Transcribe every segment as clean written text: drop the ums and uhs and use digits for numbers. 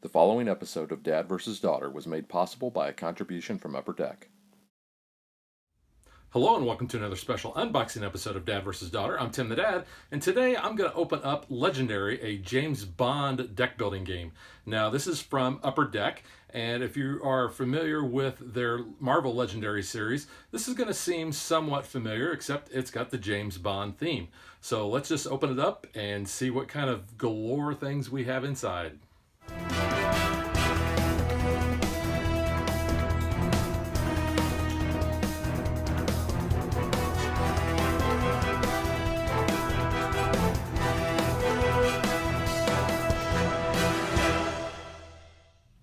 The following episode of Dad vs. Daughter was made possible by a contribution from Upper Deck. Hello and welcome to another special unboxing episode of Dad vs. Daughter. I'm Tim the Dad, and today I'm going to open up Legendary, a James Bond deck building game. Now this is from Upper Deck, and if you are familiar with their Marvel Legendary series, this is going to seem somewhat familiar, except it's got the James Bond theme. So let's just open it up and see what kind of galore things we have inside.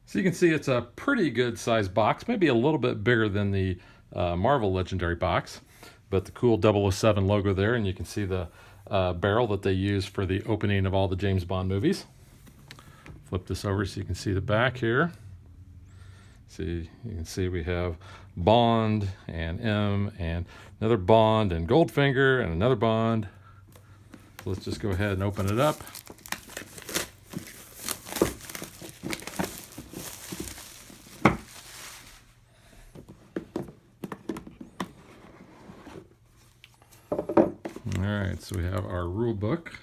So you can see it's a pretty good sized box, maybe a little bit bigger than the Marvel Legendary box, but the cool 007 logo there, and you can see the barrel that they use for the opening of all the James Bond movies. Flip this over so you can see the back here. See, you can see we have Bond and M and another Bond and Goldfinger and another Bond. So let's just go ahead and open it up. All right, so we have our rule book.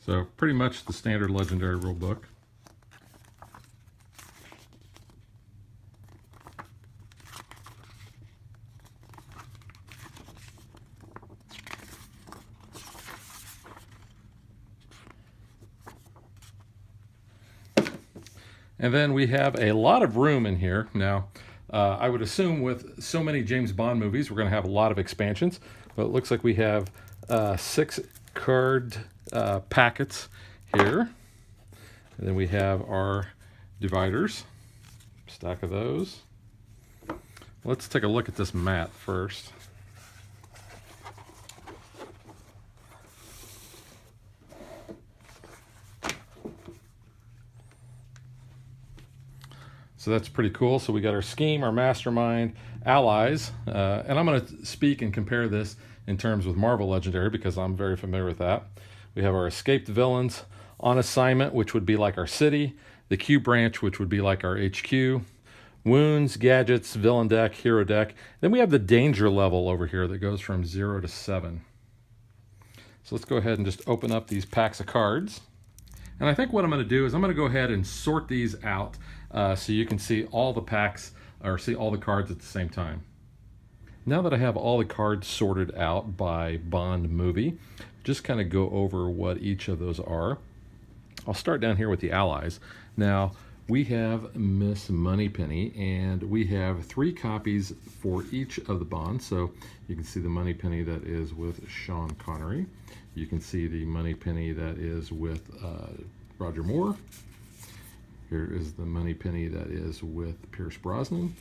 So pretty much the standard Legendary rule book. And then we have a lot of room in here. Now, I would assume with so many James Bond movies, we're going to have a lot of expansions, but it looks like we have 6 card packets here. And then we have our dividers, stack of those. Let's take a look at this mat first. So that's pretty cool. So we got our scheme, our mastermind, allies, and I'm going to speak and compare this in terms with Marvel Legendary because I'm very familiar with that. We have our escaped villains, on assignment, which would be like our city, the Q branch, which would be like our HQ, wounds, gadgets, villain deck, hero deck. Then we have the danger level over here that goes from 0 to 7. So let's go ahead and just open up these packs of cards. And I think what I'm going to do is I'm going to go ahead and sort these out so you can see all the packs or see all the cards at the same time. Now that I have all the cards sorted out by Bond movie, just kind of go over what each of those are. I'll start down here with the allies. Now, we have Miss Moneypenny, and we have 3 copies for each of the Bonds. So you can see the Moneypenny that is with Sean Connery. You can see the Moneypenny that is with Roger Moore. Here is the Moneypenny that is with Pierce Brosnan.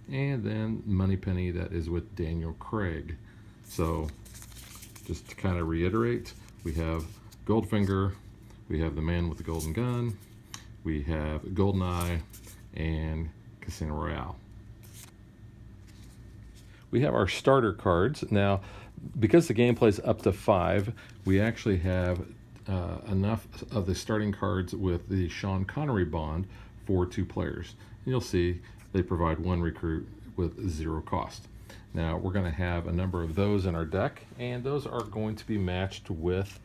And then Moneypenny that is with Daniel Craig. So just to kind of reiterate, we have Goldfinger, we have the Man with the Golden Gun, we have Goldeneye, and Casino Royale. We have our starter cards. Now, because the game plays up to 5, we actually have enough of the starting cards with the Sean Connery Bond for 2 players. And you'll see they provide 1 recruit with 0 cost. Now, we're going to have a number of those in our deck, and those are going to be matched with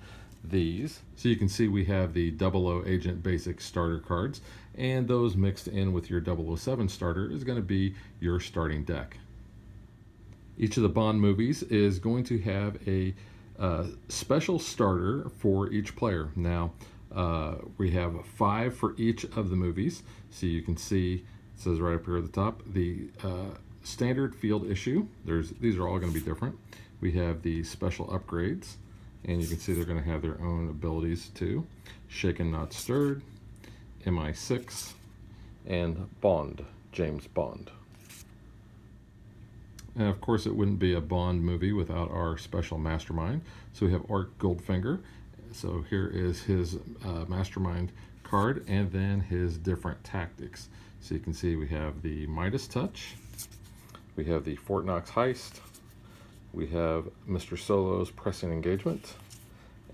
these. So you can see we have the 00 Agent Basic starter cards, and those mixed in with your 007 starter is going to be your starting deck. Each of the Bond movies is going to have a special starter for each player. Now, we have 5 for each of the movies. So you can see, it says right up here at the top, the standard field issue. These are all going to be different. We have the special upgrades, and you can see they're going to have their own abilities too. Shaken Not Stirred, MI6, and Bond, James Bond. And of course, it wouldn't be a Bond movie without our special mastermind. So we have Art Goldfinger. So here is his mastermind card, and then his different tactics. So you can see we have the Midas Touch, We have the Fort Knox Heist. We have Mr. Solo's Pressing Engagement.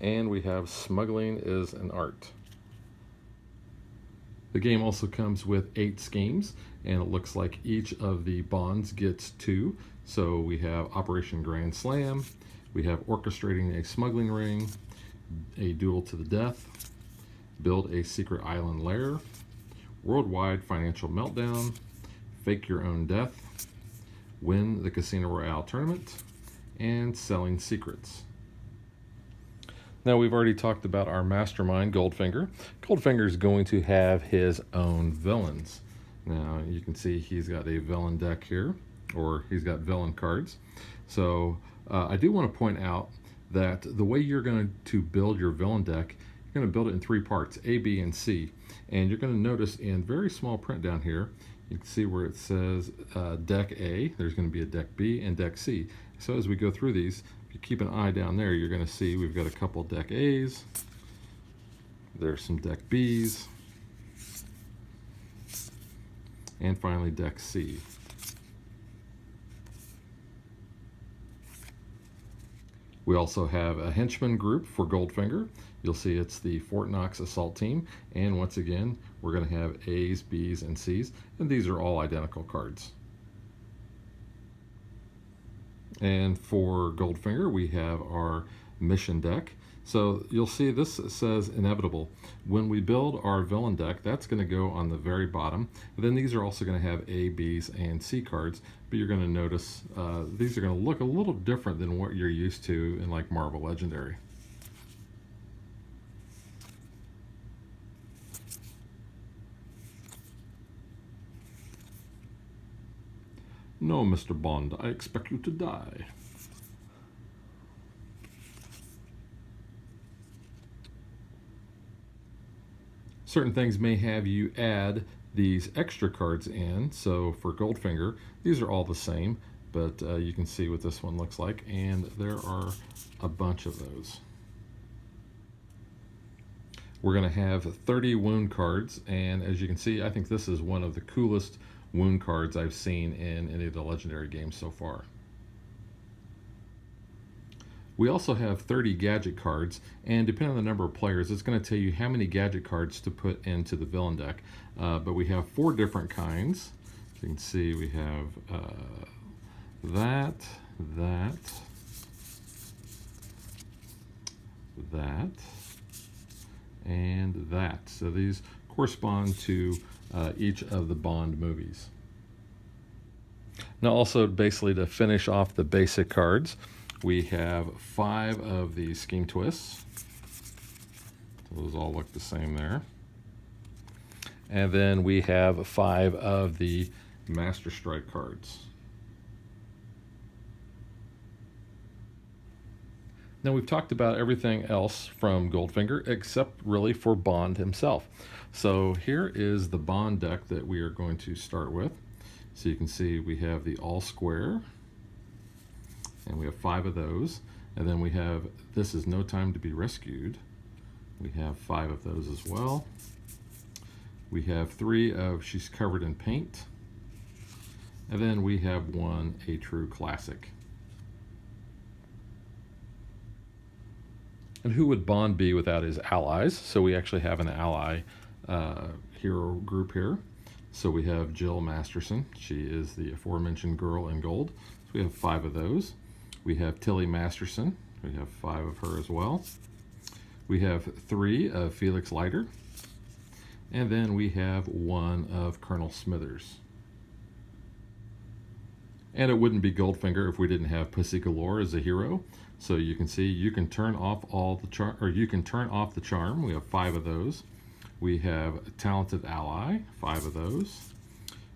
And we have Smuggling is an Art. The game also comes with 8 schemes, and it looks like each of the bonds gets 2. So we have Operation Grand Slam, we have Orchestrating a Smuggling Ring, A Duel to the Death, Build a Secret Island Lair, Worldwide Financial Meltdown, Fake Your Own Death, Win the Casino Royale Tournament, and Selling Secrets. Now, we've already talked about our mastermind, Goldfinger. Goldfinger is going to have his own villains. Now, you can see he's got a villain deck here, or he's got villain cards. So, I do want to point out that the way you're going to build your villain deck, you're going to build it in 3 parts, A, B, and C. And you're going to notice in very small print down here, you can see where it says Deck A, there's going to be a Deck B and Deck C. So as we go through these, if you keep an eye down there, you're going to see we've got a couple Deck A's, there's some Deck B's, and finally Deck C. We also have a henchman group for Goldfinger. You'll see it's the Fort Knox Assault Team, and once again, we're going to have A's, B's, and C's, and these are all identical cards. And for Goldfinger, we have our mission deck. So you'll see this says Inevitable. When we build our villain deck, that's going to go on the very bottom. And then these are also going to have A, B's, and C cards. But you're going to notice these are going to look a little different than what you're used to in like Marvel Legendary. No, Mr. Bond, I expect you to die. Certain things may have you add these extra cards in. So for Goldfinger, these are all the same, but you can see what this one looks like, and there are a bunch of those. We're going to have 30 wound cards, and as you can see, I think this is one of the coolest wound cards I've seen in any of the Legendary games so far. We also have 30 gadget cards, and depending on the number of players, it's going to tell you how many gadget cards to put into the villain deck. But we have 4 different kinds. You can see we have that, and that. So these correspond to each of the Bond movies. Now also basically to finish off the basic cards, we have 5 of the Scheme Twists. Those all look the same there. And then we have 5 of the Master Strike cards. Now we've talked about everything else from Goldfinger except really for Bond himself. So here is the Bond deck that we are going to start with. So you can see we have the all square, and we have 5 of those. And then we have This Is No Time to Be Rescued. We have 5 of those as well. We have 3 of She's Covered in Paint. And then we have 1 A True Classic. And who would Bond be without his allies? So we actually have an ally hero group here. So we have Jill Masterson. She is the aforementioned girl in gold. So we have 5 of those. We have Tilly Masterson. We have 5 of her as well. We have 3 of Felix Leiter. And then we have 1 of Colonel Smithers. And it wouldn't be Goldfinger if we didn't have Pussy Galore as a hero. So you can see you can turn off all the charm, or you can turn off the charm. We have 5 of those. We have Talented Ally, 5 of those.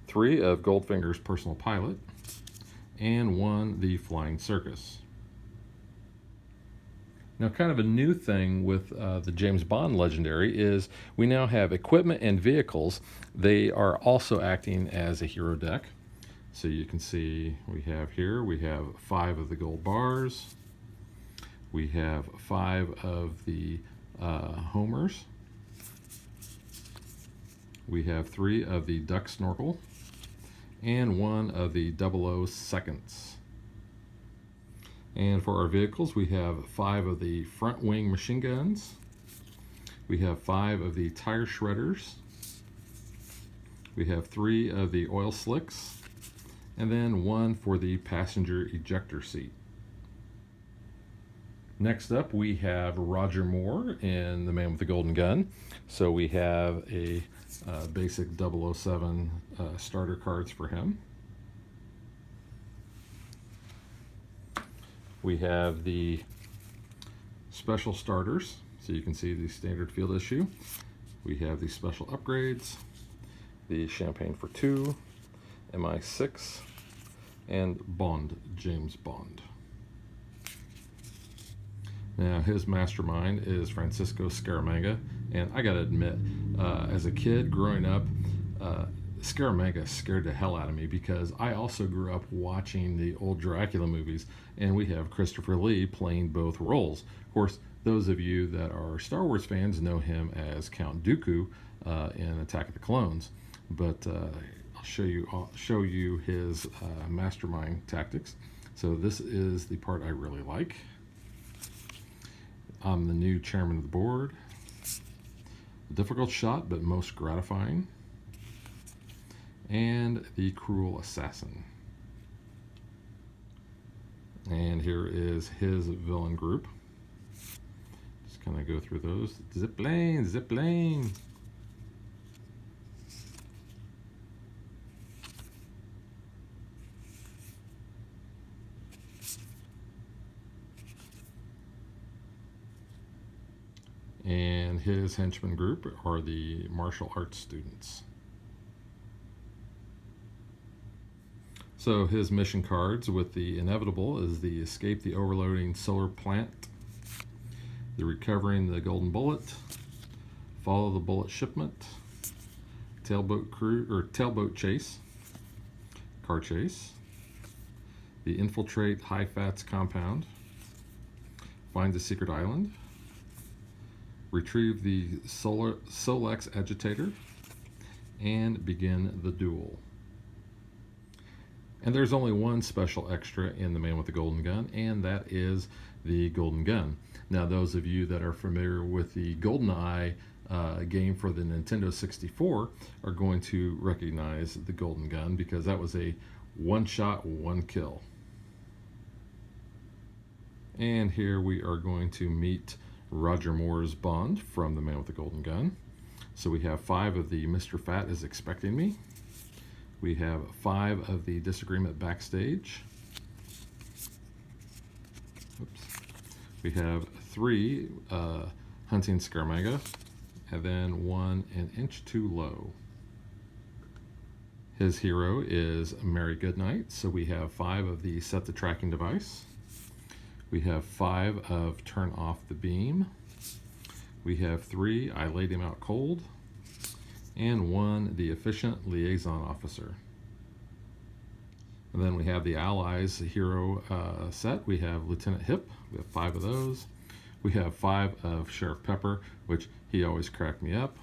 3 of Goldfinger's Personal Pilot, and 1 the Flying Circus. Now, kind of a new thing with the James Bond Legendary is we now have equipment and vehicles. They are also acting as a hero deck. So you can see we have 5 of the gold bars. We have 5 of the homers. We have 3 of the duck snorkel. and one of the 00 seconds. And for our vehicles, we have 5 of the front wing machine guns. We have 5 of the tire shredders. We have 3 of the oil slicks, and then 1 for the passenger ejector seat. Next up, we have Roger Moore in The Man with the Golden Gun. So we have a basic 007 starter cards for him. We have the special starters, so you can see the standard field issue. We have the special upgrades, the Champagne for 2, MI6, and Bond, James Bond. Now, his mastermind is Francisco Scaramanga, and I gotta admit, as a kid growing up, Scaramanga scared the hell out of me because I also grew up watching the old Dracula movies, and we have Christopher Lee playing both roles. Of course, those of you that are Star Wars fans know him as Count Dooku in Attack of the Clones, but I'll show you his mastermind tactics. So this is the part I really like. I'm the new chairman of the board. A difficult shot, but most gratifying. And the cruel assassin. And here is his villain group. Just kind of go through those. Zip lane, zip lane. And his henchman group are the martial arts students. So his mission cards with the inevitable is the escape the overloading solar plant, the recovering the golden bullet, follow the bullet shipment, tailboat chase, car chase, the infiltrate high fats compound, find the secret island, retrieve the Solex agitator, and begin the duel. And there's only one special extra in The Man with the Golden Gun, and that is the Golden Gun. Now, those of you that are familiar with the GoldenEye game for the Nintendo 64 are going to recognize the Golden Gun because that was a one shot, one kill. And here we are going to meet Roger Moore's Bond from The Man with the Golden Gun. So we have 5 of the Mr. Fat is Expecting Me. We have 5 of the Disagreement Backstage. Oops. We have 3 Hunting Scaramanga, and then 1 An Inch Too Low. His hero is Mary Goodnight, so we have 5 of the Set the Tracking Device. We have 5 of Turn Off the Beam. We have 3 I Laid Him Out Cold, and 1 the Efficient Liaison Officer. And then we have the Allies hero set. We have Lieutenant Hip. We have 5 of those. We have 5 of Sheriff Pepper, which he always cracked me up.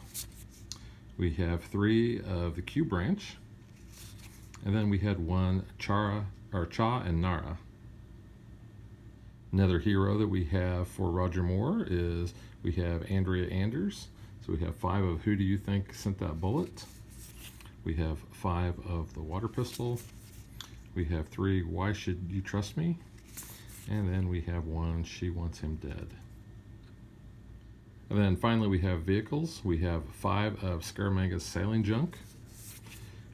We have 3 of the Q Branch. And then we had 1 Cha and Nara. Another hero that we have for Roger Moore is we have Andrea Anders. So we have 5 of Who Do You Think Sent That Bullet? We have 5 of the Water Pistol. We have 3 Why Should You Trust Me? And then we have 1 She Wants Him Dead. And then finally we have vehicles. We have 5 of Scaramanga's Sailing Junk.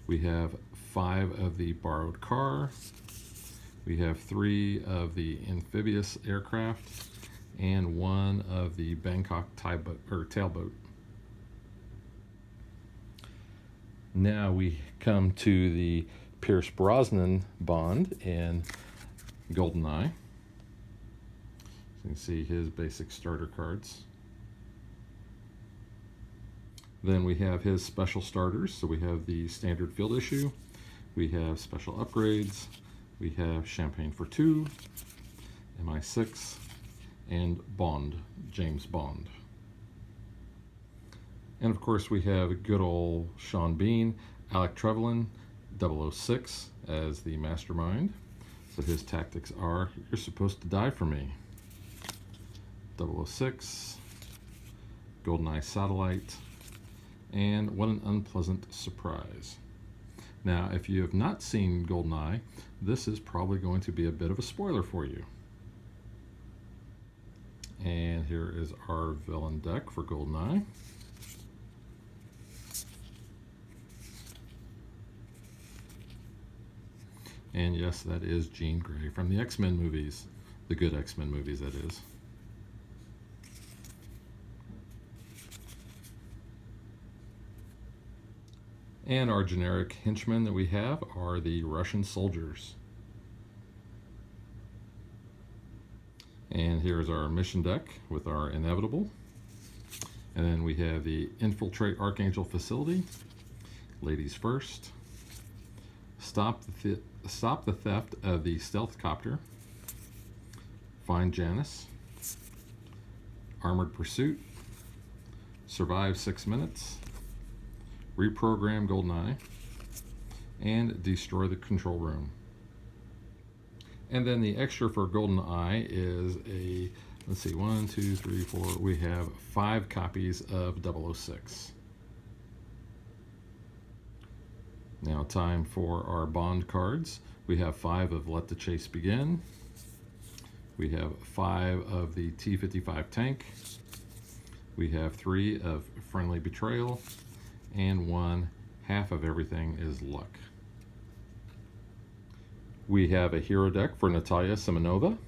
We have 5 of the Borrowed Car. We have 3 of the Amphibious Aircraft and 1 of the Bangkok Tailboat. Now we come to the Pierce Brosnan Bond in GoldenEye. So you can see his basic starter cards. Then we have his special starters. So we have the standard field issue. We have special upgrades. We have Champagne for 2, MI6, and Bond, James Bond. And of course we have good old Sean Bean, Alec Trevelyan, 006 as the mastermind. So his tactics are, you're supposed to die for me. 006, GoldenEye Satellite, and What an Unpleasant Surprise. Now, if you have not seen GoldenEye, this is probably going to be a bit of a spoiler for you. And here is our villain deck for GoldenEye. And yes, that is Jean Grey from the X-Men movies. The good X-Men movies, that is. And our generic henchmen that we have are the Russian soldiers. And here's our mission deck with our inevitable. And then we have the Infiltrate Archangel Facility, Ladies First, Stop the Theft of the Stealth Copter, Find Janice, Armored Pursuit, Survive 6 Minutes, Reprogram GoldenEye, and Destroy the Control Room. And then the extra for GoldenEye is a, let's see, 1, 2, 3, 4, we have 5 copies of 006. Now time for our Bond cards. We have 5 of Let the Chase Begin. We have 5 of the T-55 tank. We have 3 of Friendly Betrayal. And 1 half of everything is luck. We have a hero deck for Natalia Simonova.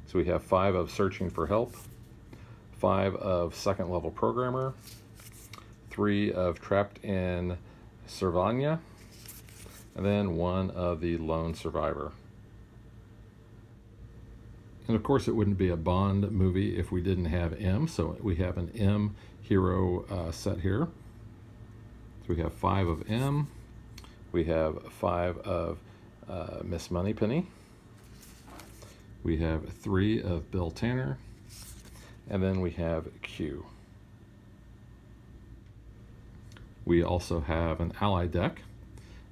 So we have 5 of Searching for Help, 5 of Second Level Programmer, 3 of Trapped in Servania, and then 1 of the Lone Survivor. And of course it wouldn't be a Bond movie if we didn't have M, so we have an M hero set here. So we have 5 of M, we have 5 of Miss Moneypenny, we have 3 of Bill Tanner, and then we have Q. We also have an ally deck,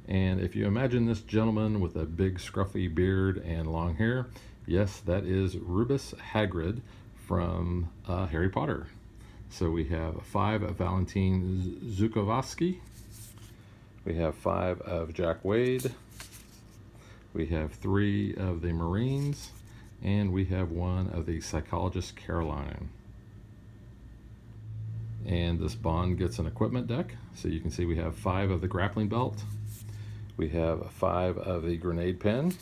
and if you imagine this gentleman with a big scruffy beard and long hair, yes, that is Rubus Hagrid from Harry Potter. So we have 5 of Valentin Zukovsky, we have 5 of Jack Wade, we have 3 of the Marines, and we have 1 of the Psychologist Caroline. And this Bond gets an equipment deck, so you can see we have 5 of the grappling belt, we have 5 of the grenade pen,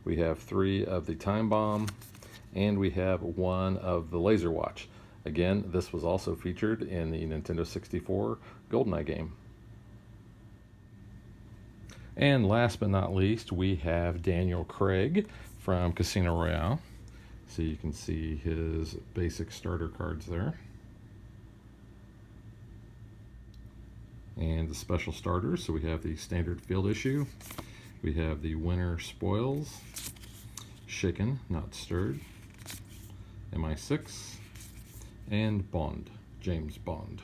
we have 3 of the time bomb, and we have 1 of the laser watch. Again, this was also featured in the Nintendo 64 GoldenEye game. And last but not least, we have Daniel Craig from Casino Royale. So you can see his basic starter cards there. And the special starters, so we have the standard field issue, we have the winner spoils, shaken, not stirred, MI6, and Bond, James Bond.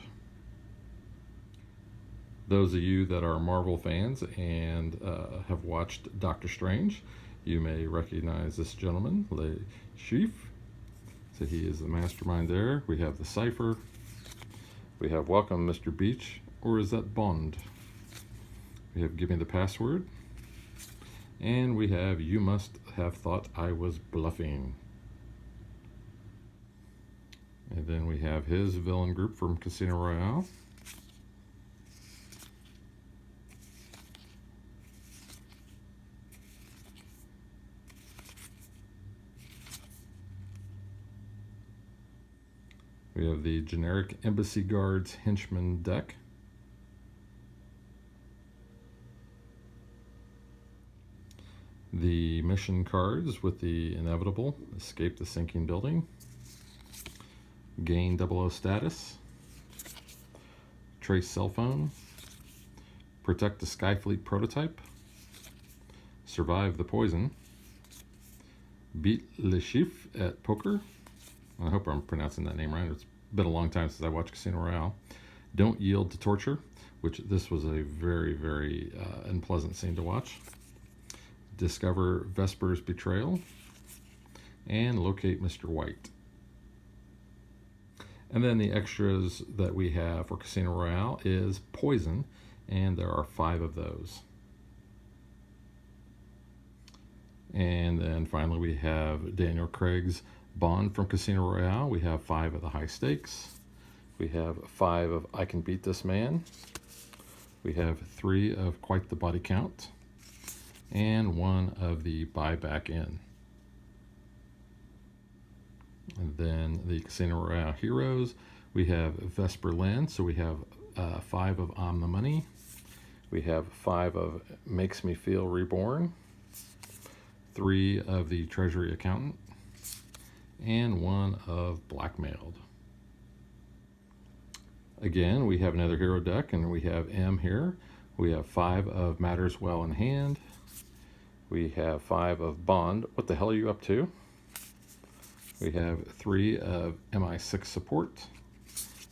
Those of you that are Marvel fans and have watched Doctor Strange, you may recognize this gentleman, Le Chiffre. So he is the mastermind there. We have the Cypher. We have Welcome, Mr. Beach, or is that Bond? We have Give Me the Password. And we have You Must Have Thought I Was Bluffing. And then we have his villain group from Casino Royale. We have the generic Embassy Guards Henchman deck. The mission cards with the inevitable, Escape the Sinking Building, Gain 00 status, Trace cell phone, Protect the Skyfleet prototype, Survive the poison, Beat Le Chiffre at poker. I hope I'm pronouncing that name right. It's been a long time since I watched Casino Royale. Don't yield to torture. which this was a very, very unpleasant scene to watch. Discover Vesper's betrayal, and locate Mr. White. And then the extras that we have for Casino Royale is poison, and there are 5 of those. And then finally we have Daniel Craig's Bond from Casino Royale. We have 5 of the high stakes. We have 5 of I Can Beat This Man. We have 3 of Quite the Body Count. And 1 of the Buy Back In. And then the Casino Royale Heroes, we have Vesper Lynn, so we have 5 of I'm the Money. We have 5 of Makes Me Feel Reborn, 3 of the Treasury Accountant, and 1 of Blackmailed. Again, we have another hero deck, and we have M here. We have 5 of Matters Well in Hand. We have 5 of Bond. What the hell are you up to? We have 3 of MI6 Support.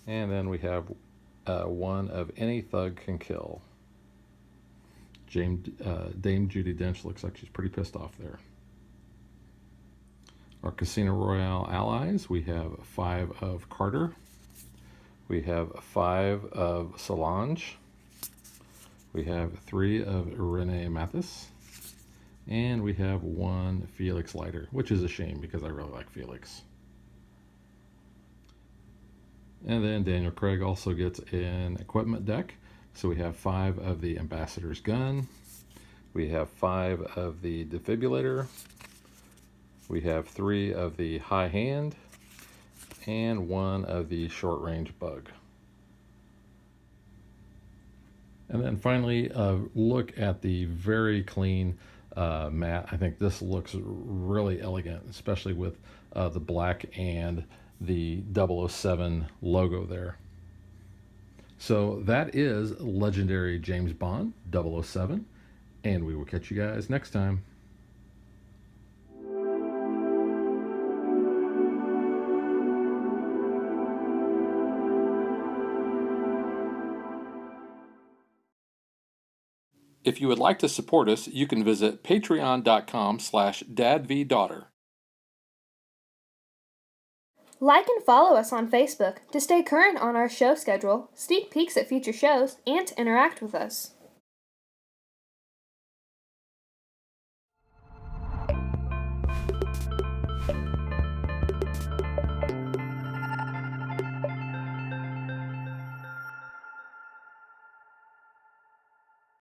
And then we have 1 of Any Thug Can Kill. Dame Judi Dench looks like she's pretty pissed off there. Our Casino Royale allies, we have 5 of Carter. We have 5 of Solange. We have 3 of Renee Mathis. And we have 1 Felix Leiter, which is a shame because I really like Felix. And then Daniel Craig also gets an equipment deck. So we have 5 of the Ambassador's Gun. We have 5 of the Defibrillator. We have 3 of the High Hand. And 1 of the Short Range Bug. And then finally, look at the very clean matte. I think this looks really elegant, especially with the black and the 007 logo there. So that is legendary James Bond 007, and we will catch you guys next time. If you would like to support us, you can visit patreon.com/dadvdaughter. Like and follow us on Facebook to stay current on our show schedule, sneak peeks at future shows, and to interact with us.